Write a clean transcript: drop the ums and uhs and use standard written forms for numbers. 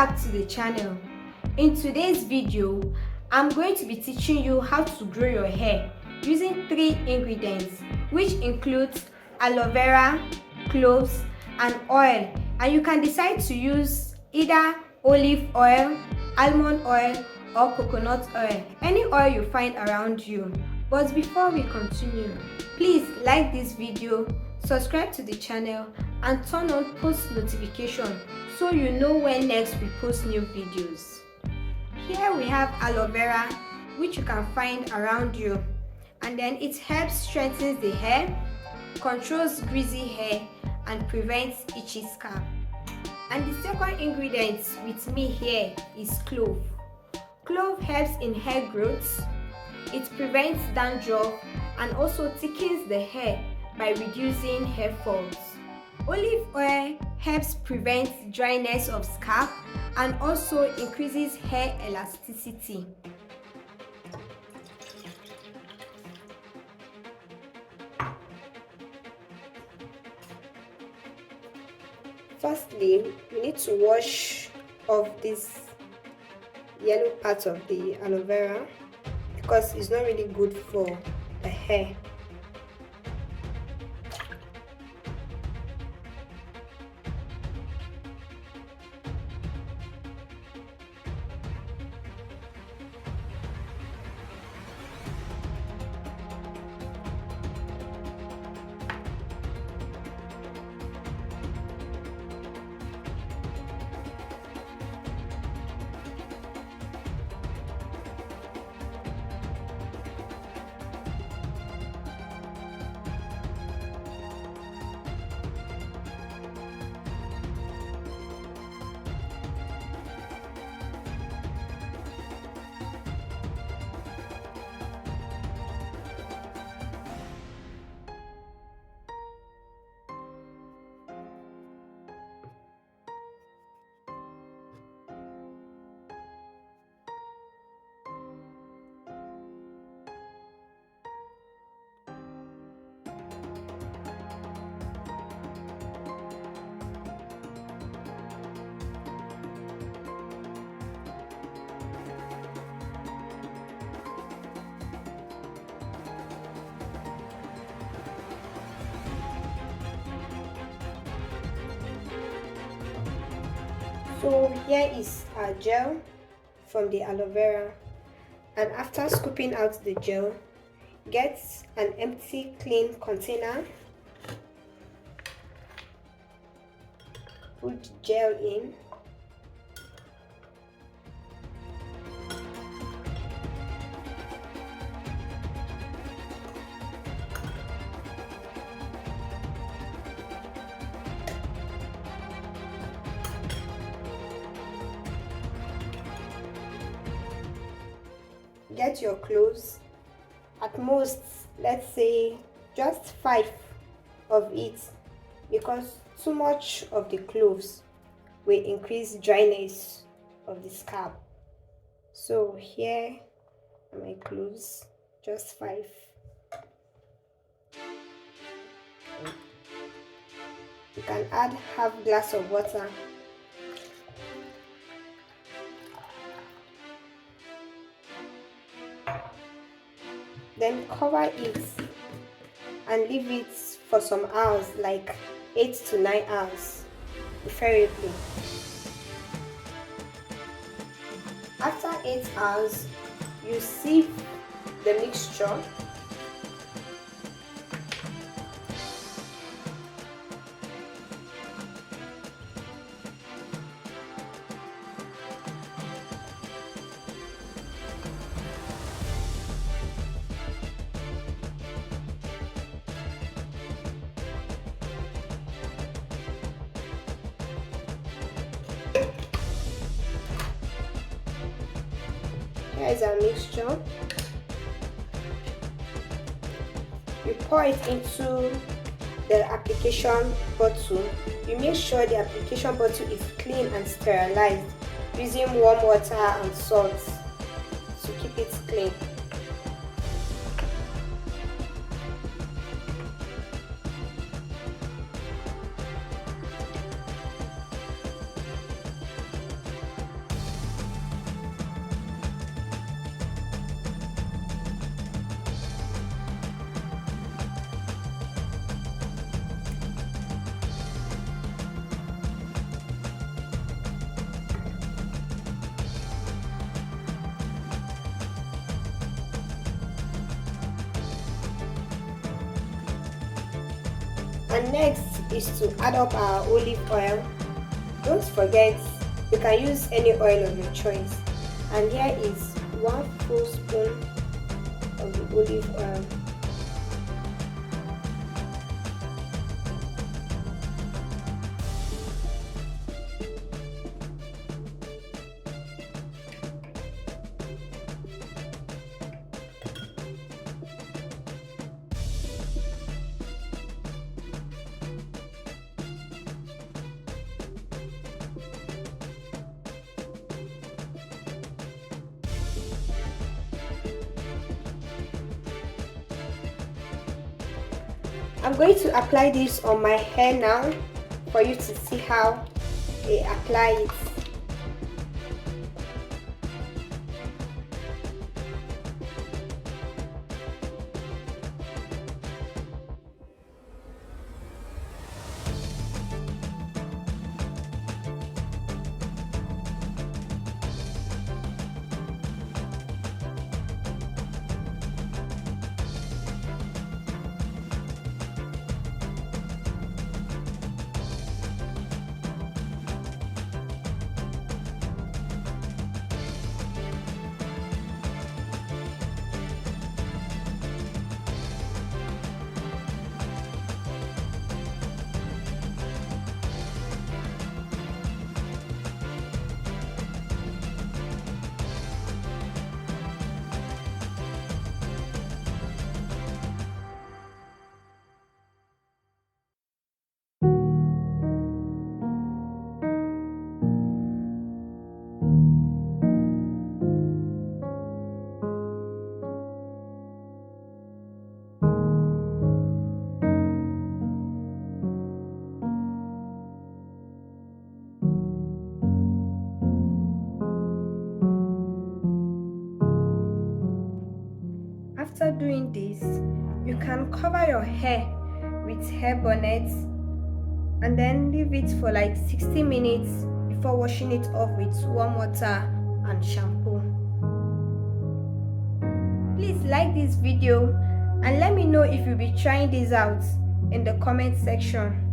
back to the channel. In today's video, I'm going to be teaching you how to grow your hair using 3 ingredients, which includes aloe vera, cloves, and oil. And you can decide to use either olive oil, almond oil, or coconut oil, any oil you find around you. But before we continue, please like this video, subscribe to the channel, and turn on post notification so you know when next we post new videos. Here we have aloe vera, which you can find around you, and then it helps strengthen the hair, controls greasy hair, and prevents itchy scalp. And the second ingredient with me here is clove. Clove helps in hair growth, it prevents dandruff, and also thickens the hair by reducing hair falls. Olive oil helps prevent dryness of scalp and also increases hair elasticity. Firstly, we need to wash off this yellow part of the aloe vera because it's not really good for the hair. So here is our gel from the aloe vera, and after scooping out the gel, get an empty clean container, put gel in, get your cloves, at most let's say just 5 of it, because too much of the cloves will increase dryness of the scalp. So here are my cloves, just 5. You can add half glass of water. Then cover it and leave it for some hours, like 8 to 9 hours, preferably. After 8 hours, you sieve the mixture . Here is our mixture. You pour it into the application bottle. You make sure the application bottle is clean and sterilized using warm water and salt to keep it clean. And next is to add up our olive oil. Don't forget, you can use any oil of your choice. And here is 1 full spoon of the olive oil. I'm going to apply this on my hair now for you to see how they apply it. After doing this, you can cover your hair with hair bonnets and then leave it for like 60 minutes before washing it off with warm water and shampoo. Please like this video and let me know if you'll be trying this out in the comment section.